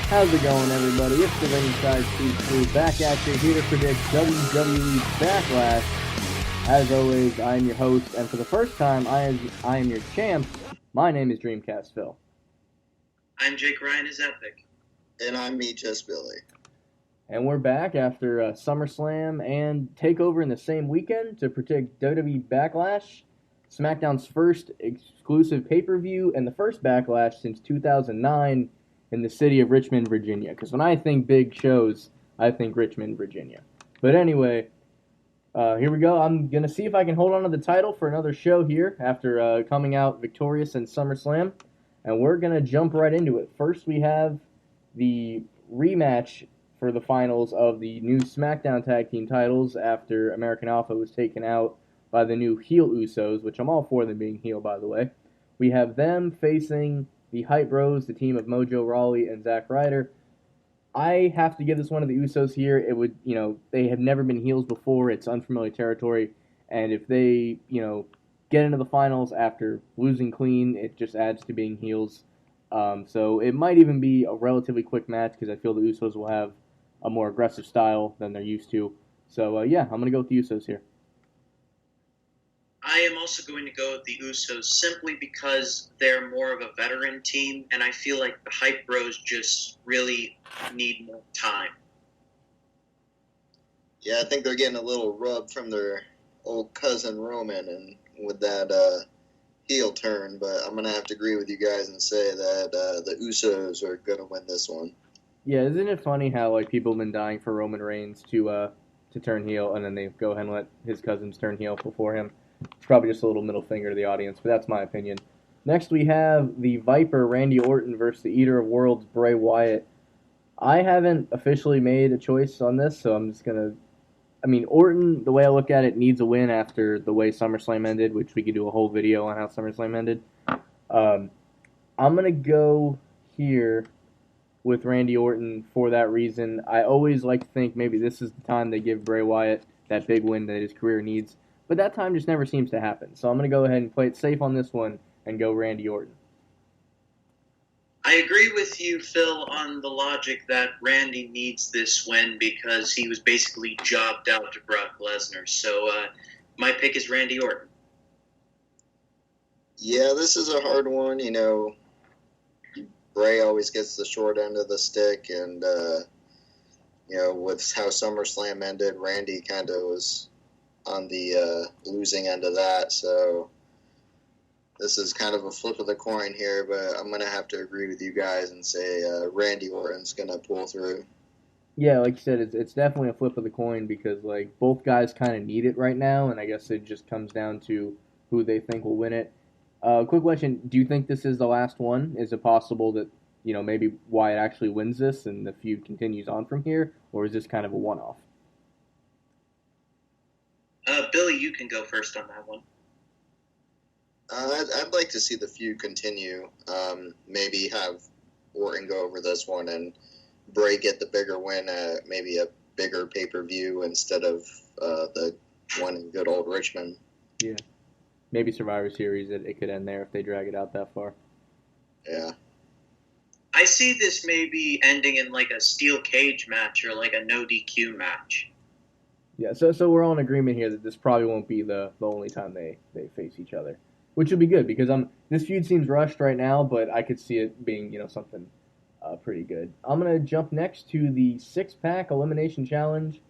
How's it going, everybody? It's the Ringside C3 back at you, here to predict WWE Backlash. As always, I am your host, and for the first time, I am your champ. My name is Dreamcast Phil. I'm Jake Ryan is Epic. And I'm me, Just Billy. And we're back after SummerSlam and TakeOver in the same weekend to predict WWE Backlash, SmackDown's first exclusive pay-per-view, and the first Backlash since 2009 in the city of Richmond, Virginia. Because when I think big shows, I think Richmond, Virginia. But anyway, here we go. I'm going to see if I can hold on to the title for another show here after coming out victorious in SummerSlam. And we're going to jump right into it. First, we have the rematch for the finals of the new SmackDown Tag Team titles after American Alpha was taken out by the new heel Usos, which I'm all for them being heel, by the way. We have them facing the Hype Bros, the team of Mojo Rawley and Zack Ryder. I have to give this one to the Usos here. It would, they have never been heels before. It's unfamiliar territory. And if they, get into the finals after losing clean, it just adds to being heels. So it might even be a relatively quick match because I feel the Usos will have a more aggressive style than they're used to. So, I'm going to go with the Usos here. I am also going to go with the Usos simply because they're more of a veteran team, and I feel like the Hype Bros just really need more time. Yeah, I think they're getting a little rub from their old cousin Roman and with that heel turn, but I'm going to have to agree with you guys and say that the Usos are going to win this one. Yeah, isn't it funny how people have been dying for Roman Reigns to turn heel, and then they go ahead and let his cousins turn heel before him? It's probably just a little middle finger to the audience, but that's my opinion. Next, we have the Viper, Randy Orton, versus the Eater of Worlds, Bray Wyatt. I haven't officially made a choice on this, so I'm just going to... Orton, the way I look at it, needs a win after the way SummerSlam ended, which we could do a whole video on how SummerSlam ended. I'm going to go here with Randy Orton for that reason. I always like to think maybe this is the time they give Bray Wyatt that big win that his career needs. But that time just never seems to happen. So I'm going to go ahead and play it safe on this one and go Randy Orton. I agree with you, Phil, on the logic that Randy needs this win because he was basically jobbed out to Brock Lesnar. So my pick is Randy Orton. Yeah, this is a hard one. Bray always gets the short end of the stick, and, with how SummerSlam ended, Randy kind of was on the losing end of that, so this is kind of a flip of the coin here, but I'm going to have to agree with you guys and say Randy Orton's going to pull through. Yeah, like you said, it's definitely a flip of the coin because both guys kind of need it right now, and I guess it just comes down to who they think will win it. Quick question, do you think this is the last one? Is it possible that, maybe Wyatt actually wins this and the feud continues on from here, or is this kind of a one-off? Billy, you can go first on that one. I'd like to see the feud continue. Maybe have Orton go over this one and Bray get the bigger win at maybe a bigger pay-per-view instead of the one in good old Richmond. Yeah. Maybe Survivor Series, it could end there if they drag it out that far. Yeah. I see this maybe ending in a steel cage match or a no DQ match. Yeah, so we're all in agreement here that this probably won't be the only time they face each other, which would be good because this feud seems rushed right now, but I could see it being something pretty good. I'm gonna jump next to the 6-pack elimination challenge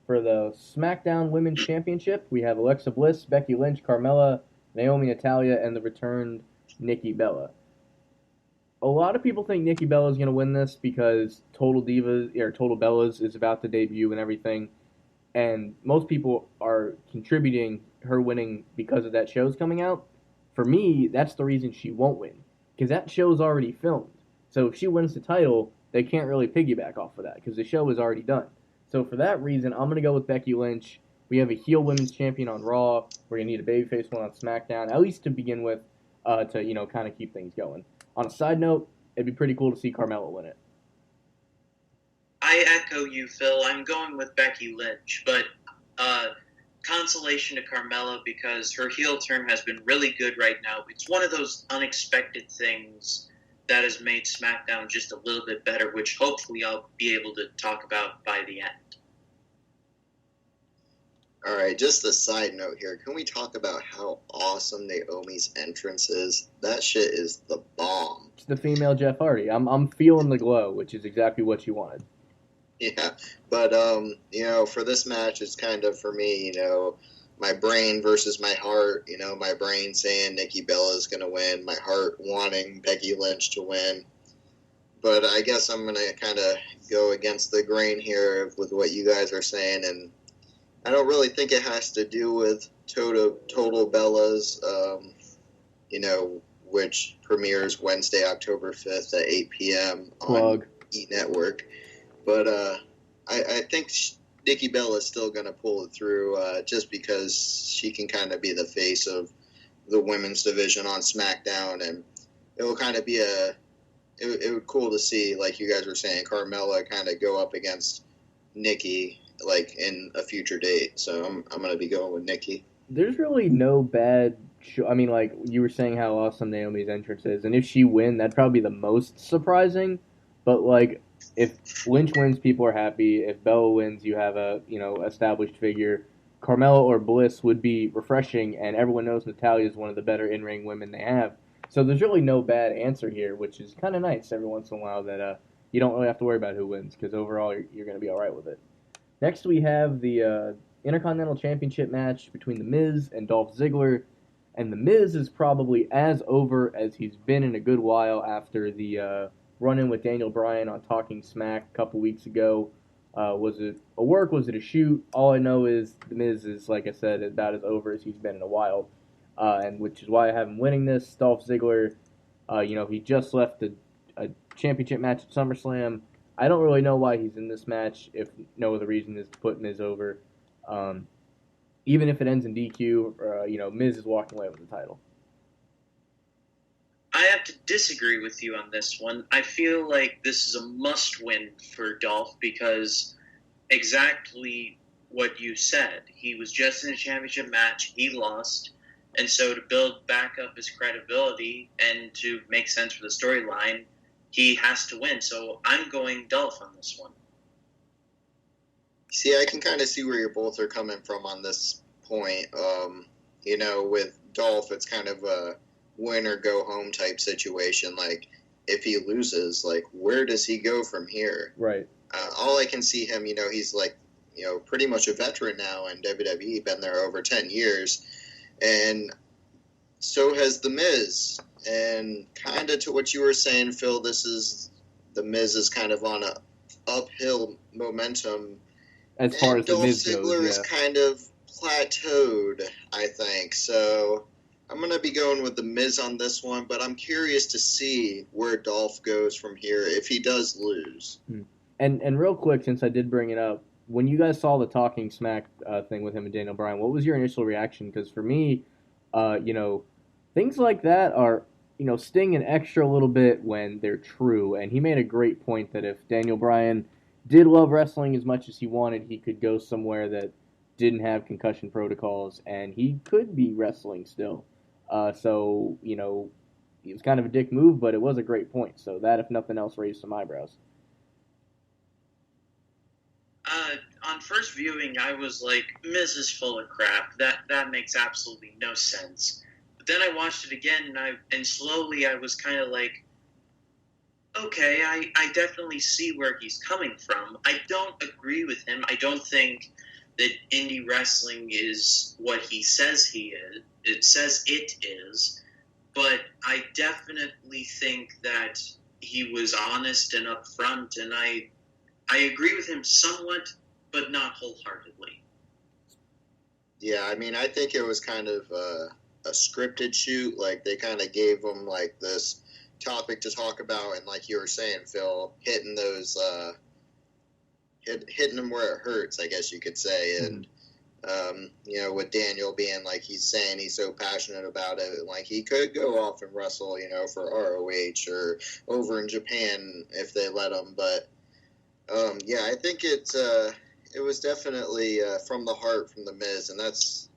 for the SmackDown Women's Championship. We have Alexa Bliss, Becky Lynch, Carmella, Naomi, Natalya, and the returned Nikki Bella. A lot of people think Nikki Bella is gonna win this because Total Bellas is about to debut and everything. And most people are contributing her winning because of that show's coming out. For me, that's the reason she won't win. Because that show's already filmed. So if she wins the title, they can't really piggyback off of that. Because the show is already done. So for that reason, I'm going to go with Becky Lynch. We have a heel women's champion on Raw. We're going to need a babyface one on SmackDown. At least to begin with, to kind of keep things going. On a side note, it'd be pretty cool to see Carmella win it. I echo you, Phil. I'm going with Becky Lynch, but consolation to Carmella because her heel turn has been really good right now. It's one of those unexpected things that has made SmackDown just a little bit better, which hopefully I'll be able to talk about by the end. All right, just a side note here. Can we talk about how awesome Naomi's entrance is? That shit is the bomb. It's the female Jeff Hardy. I'm feeling the glow, which is exactly what you wanted. Yeah, but for this match, it's kind of for me, my brain versus my heart. My brain saying Nikki Bella is going to win, my heart wanting Becky Lynch to win. But I guess I'm going to kind of go against the grain here with what you guys are saying, and I don't really think it has to do with Total Bella's, which premieres Wednesday, October 5th at 8 p.m. on E! Network. But I think Nikki Bella is still going to pull it through just because she can kind of be the face of the women's division on SmackDown, and it will kind of be it would cool to see, like you guys were saying, Carmella kind of go up against Nikki like in a future date. So I'm going to be going with Nikki. There's really no bad I mean, like you were saying how awesome Naomi's entrance is, and if she win, that'd probably be the most surprising. But like, if Lynch wins, people are happy. If Bella wins, you have a established figure. Carmella or Bliss would be refreshing, and everyone knows Natalya is one of the better in-ring women they have. So there's really no bad answer here, which is kind of nice every once in a while that you don't really have to worry about who wins, because overall you're going to be all right with it. Next we have the Intercontinental Championship match between The Miz and Dolph Ziggler. And The Miz is probably as over as he's been in a good while after the run-in with Daniel Bryan on Talking Smack a couple weeks ago. Was it a work? Was it a shoot? All I know is The Miz is, like I said, about as over as he's been in a while. And which is why I have him winning this. Dolph Ziggler, he just left a championship match at SummerSlam. I don't really know why he's in this match, if no other reason is to put Miz over. Even if it ends in DQ, Miz is walking away with the title. I have to disagree with you on this one. I feel like this is a must-win for Dolph because exactly what you said. He was just in a championship match. He lost. And so to build back up his credibility and to make sense for the storyline, he has to win. So I'm going Dolph on this one. See, I can kind of see where you both are coming from on this point. With Dolph, it's kind of a win or go home type situation. Like, if he loses, like, where does he go from here? Right. All I can see him, he's like, pretty much a veteran now in WWE, been there over 10 years. And so has The Miz. And kind of to what you were saying, Phil, The Miz is kind of on a uphill momentum. As far as Dolph The Miz Ziggler goes, is kind of plateaued, I think. So I'm going to be going with The Miz on this one, but I'm curious to see where Dolph goes from here if he does lose. And real quick, since I did bring it up, when you guys saw the Talking Smack thing with him and Daniel Bryan, what was your initial reaction? Because for me, things like that are, sting an extra little bit when they're true. And he made a great point that if Daniel Bryan did love wrestling as much as he wanted, he could go somewhere that didn't have concussion protocols, and he could be wrestling still. So, it was kind of a dick move, but it was a great point. So that, if nothing else, raised some eyebrows. On first viewing, I was like, Miz is full of crap. That makes absolutely no sense. But then I watched it again, and slowly I was kind of like, okay, I definitely see where he's coming from. I don't agree with him. I don't think that indie wrestling is what he says he is. It says it is. But I definitely think that he was honest and upfront, and I agree with him somewhat, but not wholeheartedly. Yeah, I mean, I think it was kind of a scripted shoot. Like, they kind of gave him, like, this topic to talk about, and like you were saying, Phil, hitting those hitting them where it hurts, I guess you could say. And with Daniel being like, he's saying he's so passionate about it, like he could go off and wrestle, for ROH or over in Japan if they let him. But I think it was definitely from the heart from The Miz, and that's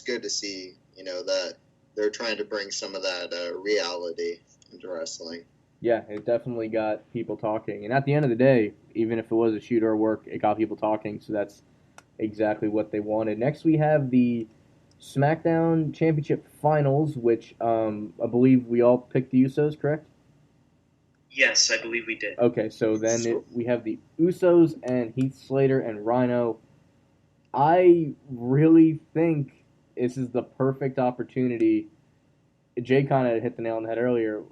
good to see, that they're trying to bring some of that reality into wrestling. Yeah, it definitely got people talking. And at the end of the day, even if it was a shoot or work, it got people talking. So that's exactly what they wanted. Next, we have the SmackDown Championship Finals, which I believe we all picked the Usos, correct? Yes, I believe we did. Okay, so then we have the Usos and Heath Slater and Rhino. I really think this is the perfect opportunity. Jay kind of hit the nail on the head earlier,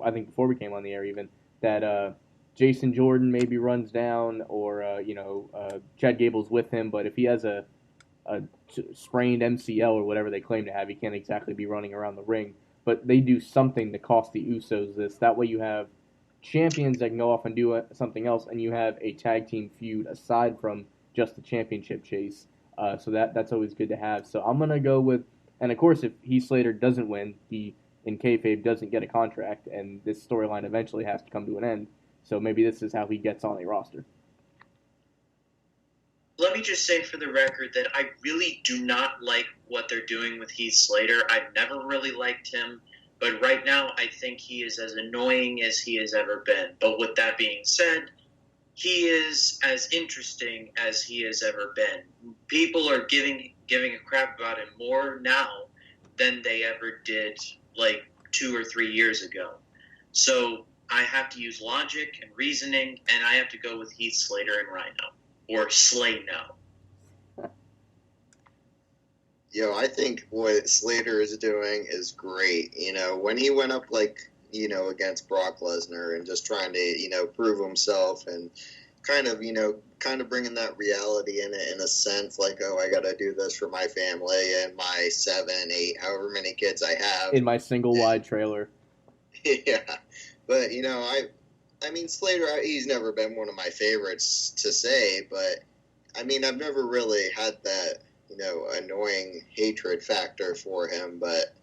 I think before we came on the air even, that Jason Jordan maybe runs down or, Chad Gable's with him, but if he has a sprained MCL or whatever they claim to have, he can't exactly be running around the ring. But they do something to cost the Usos this. That way you have champions that can go off and do something else, and you have a tag team feud aside from just the championship chase. So that's always good to have. So I'm going to go with, and of course if Heath Slater doesn't win, he in kayfabe doesn't get a contract, and this storyline eventually has to come to an end. So maybe this is how he gets on a roster. Let me just say for the record that I really do not like what they're doing with Heath Slater. I've never really liked him, but right now I think he is as annoying as he has ever been. But with that being said, he is as interesting as he has ever been. People are giving a crap about him more now than they ever did like 2 or 3 years ago. So I have to use logic and reasoning, and I have to go with Heath Slater and Rhino. Or Slay No. Yo, I think what Slater is doing is great. When he went up against Brock Lesnar and just trying to, prove himself and kind of bringing that reality in it in a sense, like, oh, I got to do this for my family and my 7, 8, however many kids I have. In my single wide trailer. Yeah. But, I mean, Slater, he's never been one of my favorites to say, but, I've never really had that, annoying hatred factor for him, but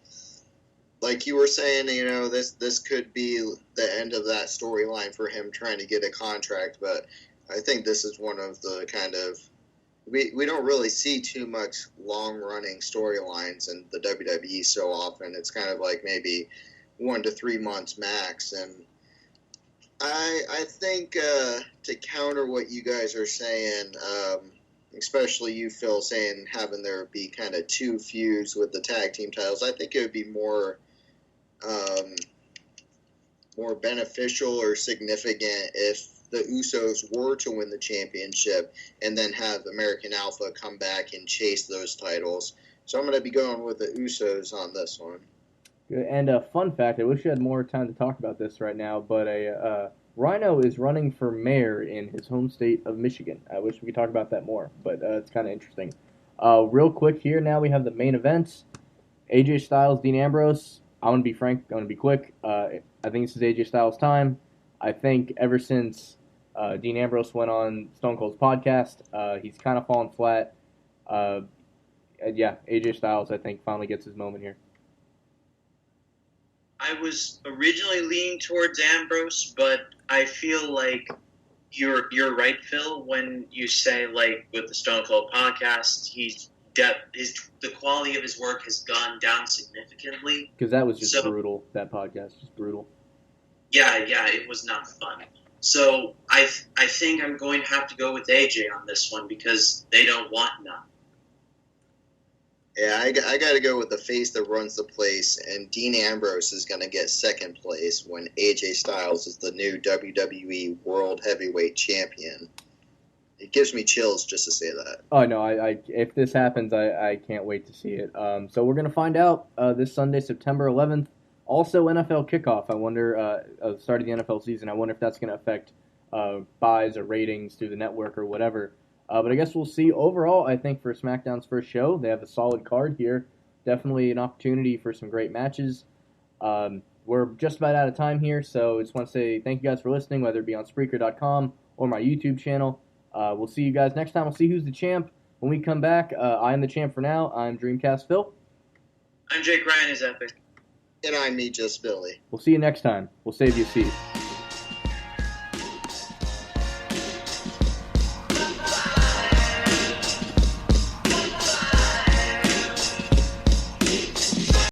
like you were saying, this could be the end of that storyline for him trying to get a contract, but I think this is one of the kind of, we don't really see too much long-running storylines in the WWE so often. It's kind of like maybe 1 to 3 months max, and I think to counter what you guys are saying, especially you, Phil, saying having there be kind of 2 feuds with the tag team titles, I think it would be more beneficial or significant if the Usos were to win the championship and then have American Alpha come back and chase those titles. So I'm going to be going with the Usos on this one. Good. And a fun fact, I wish we had more time to talk about this right now, but Rhino is running for mayor in his home state of Michigan. I wish we could talk about that more, but it's kind of interesting. Real quick here, now we have the main events. AJ Styles, Dean Ambrose. I'm going to be frank, I'm going to be quick. I think this is AJ Styles' time. I think ever since Dean Ambrose went on Stone Cold's podcast, he's kind of fallen flat. AJ Styles, I think, finally gets his moment here. I was originally leaning towards Ambrose, but I feel like you're right, Phil, when you say, like, with the Stone Cold podcast, the quality of his work has gone down significantly. Because that was just brutal, that podcast, just brutal. Yeah, it was not fun. So I think I'm going to have to go with AJ on this one because they don't want none. Yeah, I got to go with the face that runs the place, and Dean Ambrose is going to get second place when AJ Styles is the new WWE World Heavyweight Champion. It gives me chills just to say that. Oh, no, I if this happens, I can't wait to see it. So we're going to find out this Sunday, September 11th. Also, NFL kickoff. I wonder, start of the NFL season, I wonder if that's going to affect buys or ratings through the network or whatever. But I guess we'll see. Overall, I think for SmackDown's first show, they have a solid card here. Definitely an opportunity for some great matches. We're just about out of time here, so I just want to say thank you guys for listening, whether it be on Spreaker.com or my YouTube channel. We'll see you guys next time. We'll see who's the champ when we come back. I am the champ for now. I'm Dreamcast Phil. I'm Jake Ryan is Epic. And I'm me, Just Billy. We'll see you next time. We'll save you a seat.